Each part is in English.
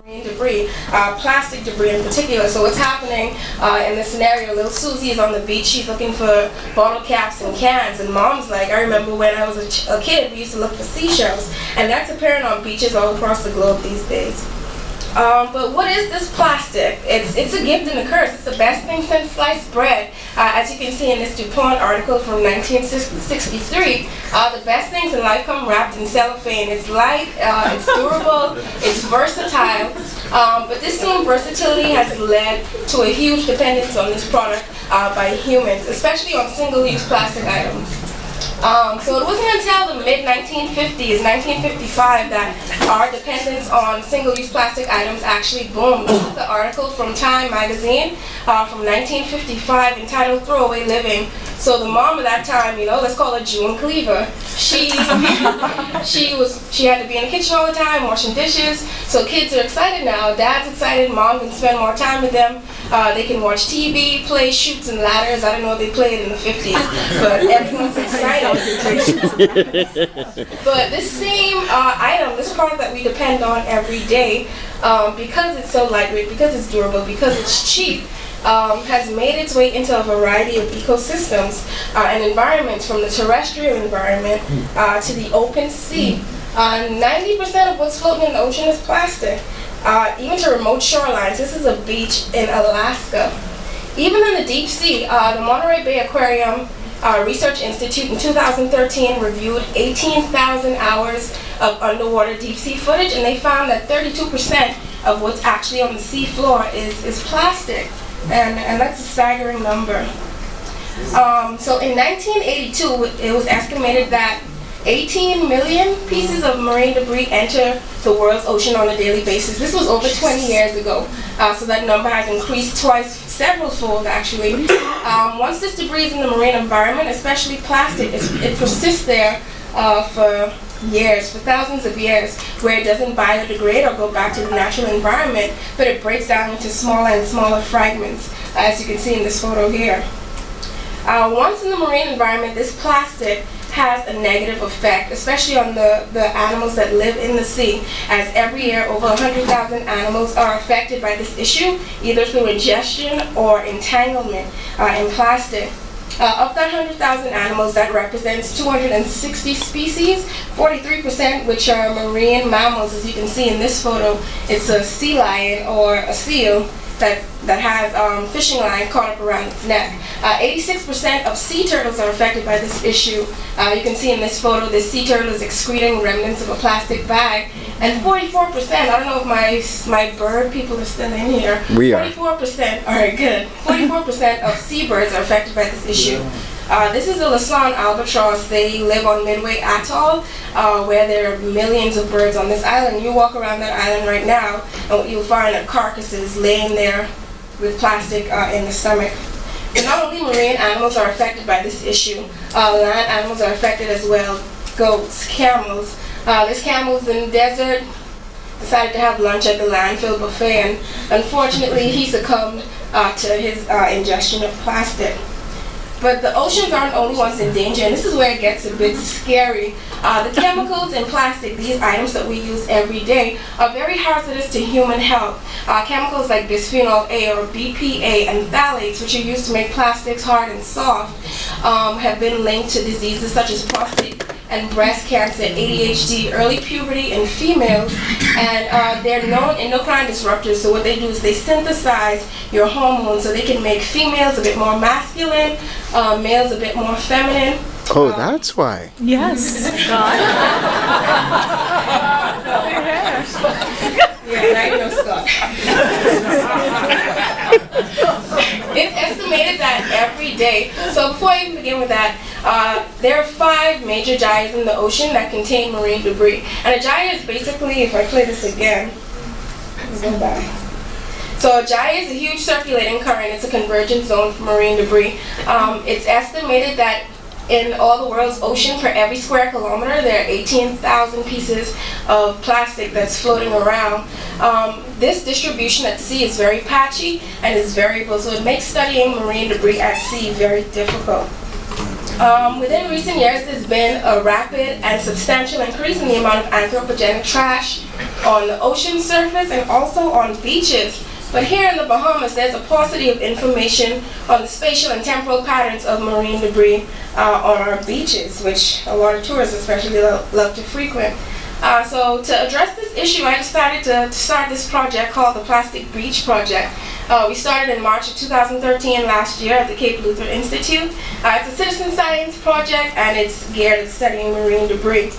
marine debris, plastic debris in particular. So what's happening in this scenario, little Susie is on the beach, she's looking for bottle caps and cans, and mom's like, I remember when I was a kid, we used to look for seashells, and that's apparent on beaches all across the globe these days. But what is this plastic? It's a gift and a curse. It's the best thing since sliced bread. As you can see in this DuPont article from 1963, the best things in life come wrapped in cellophane. It's light, it's durable, it's versatile, but this same versatility has led to a huge dependence on this product by humans, especially on single-use plastic items. So it wasn't until the mid-1950s, 1955, that our dependence on single-use plastic items actually boomed. This is an article from Time magazine from 1955 entitled Throwaway Living. So the mom at that time, you know, let's call her June Cleaver, she had to be in the kitchen all the time, washing dishes. So kids are excited now, dad's excited, mom can spend more time with them. They can watch TV, play Chutes and Ladders. I don't know if they played in the 50s, but everyone's excited. But this same item, this product that we depend on every day, because it's so lightweight, because it's durable, because it's cheap, has made its way into a variety of ecosystems and environments, from the terrestrial environment to the open sea. 90% of what's floating in the ocean is plastic. Even to remote shorelines. This is a beach in Alaska. Even in the deep sea, the Monterey Bay Aquarium Research Institute in 2013 reviewed 18,000 hours of underwater deep sea footage, and they found that 32% of what's actually on the sea floor is plastic, and that's a staggering number. So in 1982, it was estimated that 18 million pieces of marine debris enter the world's ocean on a daily basis. This was over 20 years ago, so that number has increased twice, several-fold actually. Once this debris is in the marine environment, especially plastic, it persists there for years, for thousands of years, where it doesn't biodegrade or go back to the natural environment, but it breaks down into smaller and smaller fragments, as you can see in this photo here. Once in the marine environment, this plastic has a negative effect, especially on the animals that live in the sea, as every year over 100,000 animals are affected by this issue, either through ingestion or entanglement in plastic. Of that 100,000 animals, that represents 260 species, 43% which are marine mammals. As you can see in this photo, it's a sea lion or a seal that has fishing line caught up around its neck. 86% of sea turtles are affected by this issue. You can see in this photo, this sea turtle is excreting remnants of a plastic bag. And 44%, I don't know if my bird people are still in here. We are. 44%, all right, good. 44% of seabirds are affected by this issue. This is a Lausanne albatross. They live on Midway Atoll, where there are millions of birds on this island. You walk around that island right now, and what you'll find are carcasses laying there with plastic in the stomach. But not only marine animals are affected by this issue, land animals are affected as well. Goats, camels. This camel's in the desert, decided to have lunch at the landfill buffet, and unfortunately he succumbed to his ingestion of plastic. But the oceans aren't the only ones in danger, and this is where it gets a bit scary. The chemicals in plastic, these items that we use every day, are very hazardous to human health. Chemicals like bisphenol A or BPA and phthalates, which are used to make plastics hard and soft, have been linked to diseases such as prostate and breast cancer, ADHD, early puberty in females, and they're known endocrine disruptors. So what they do is they synthesize your hormones so they can make females a bit more masculine, males a bit more feminine. Oh, that's why. Yes. God. Yeah, now you know Scott. It's estimated that every day, so before I even begin with that, there are 5 major gyres in the ocean that contain marine debris. And a gyre is basically, if I play this again, let's go back. So a gyre is a huge circulating current. It's a convergence zone for marine debris. It's estimated that in all the world's ocean, for every square kilometer, there are 18,000 pieces of plastic that's floating around. This distribution at sea is very patchy and is variable, so it makes studying marine debris at sea very difficult. Within recent years, there's been a rapid and substantial increase in the amount of anthropogenic trash on the ocean surface and also on beaches. But here in the Bahamas, there's a paucity of information on the spatial and temporal patterns of marine debris on our beaches, which a lot of tourists especially love to frequent. So to address this issue, I decided to start this project called the Plastic Beach Project. We started in March of 2013 last year at the Cape Luther Institute. It's a citizen science project and it's geared at studying marine debris.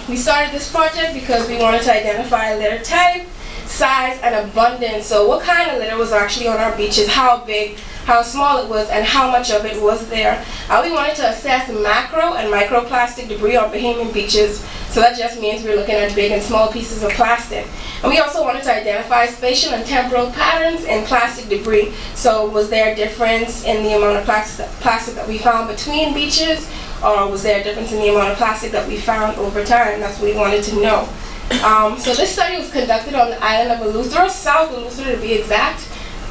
We started this project because we wanted to identify litter type, size, and abundance. So what kind of litter was actually on our beaches, how big, how small it was, and how much of it was there. We wanted to assess macro and microplastic debris on Bahamian beaches. So that just means we're looking at big and small pieces of plastic. And we also wanted to identify spatial and temporal patterns in plastic debris. So was there a difference in the amount of plastic that we found between beaches, or was there a difference in the amount of plastic that we found over time? That's what we wanted to know. So this study was conducted on the island of Eleuthera, South Eleuthera to be exact,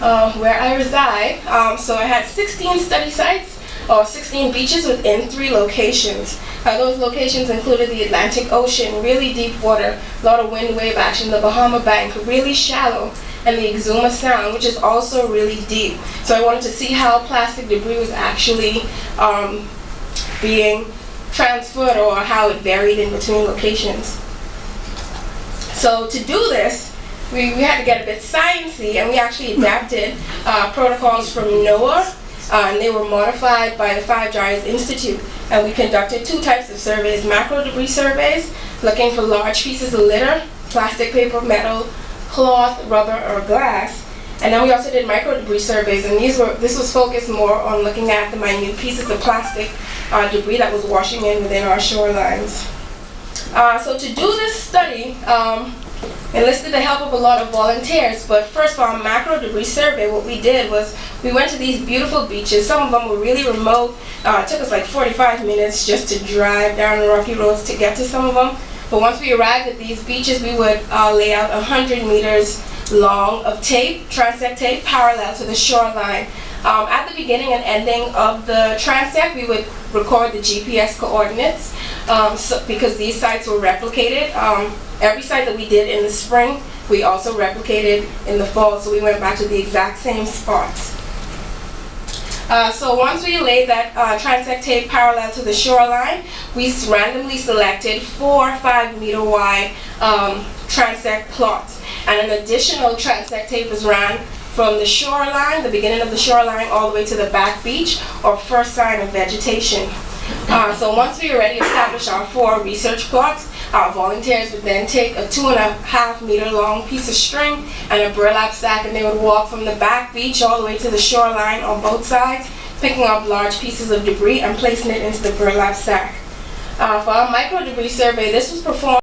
where I reside. So I had 16 study sites, or 16 beaches within 3 locations. Those locations included the Atlantic Ocean, really deep water, a lot of wind wave action, the Bahama Bank, really shallow, and the Exuma Sound, which is also really deep. So I wanted to see how plastic debris was actually being transferred, or how it varied in between locations. So to do this, we had to get a bit sciencey, and we actually adapted protocols from NOAA, and they were modified by the Five Gyres Institute. And we conducted 2 types of surveys: macro debris surveys, looking for large pieces of litter, plastic, paper, metal, cloth, rubber, or glass. And then we also did micro debris surveys, and this was focused more on looking at the minute pieces of plastic debris that was washing in within our shorelines. So to do this study, enlisted the help of a lot of volunteers. But first for our macro debris survey, what we did was we went to these beautiful beaches. Some of them were really remote. It took us like 45 minutes just to drive down the rocky roads to get to some of them. But once we arrived at these beaches, we would lay out 100 meters long of tape, transect tape, parallel to the shoreline. At the beginning and ending of the transect, we would record the GPS coordinates because these sites were replicated. Every site that we did in the spring, we also replicated in the fall, so we went back to the exact same spots. So once we laid that transect tape parallel to the shoreline, we randomly selected 4 5-meter wide transect plots. And an additional transect tape was ran from the shoreline, the beginning of the shoreline, all the way to the back beach, or first sign of vegetation. So once we already established our 4 research plots, our volunteers would then take a 2.5-meter long piece of string and a burlap sack, and they would walk from the back beach all the way to the shoreline on both sides, picking up large pieces of debris and placing it into the burlap sack. For our micro debris survey, this was performed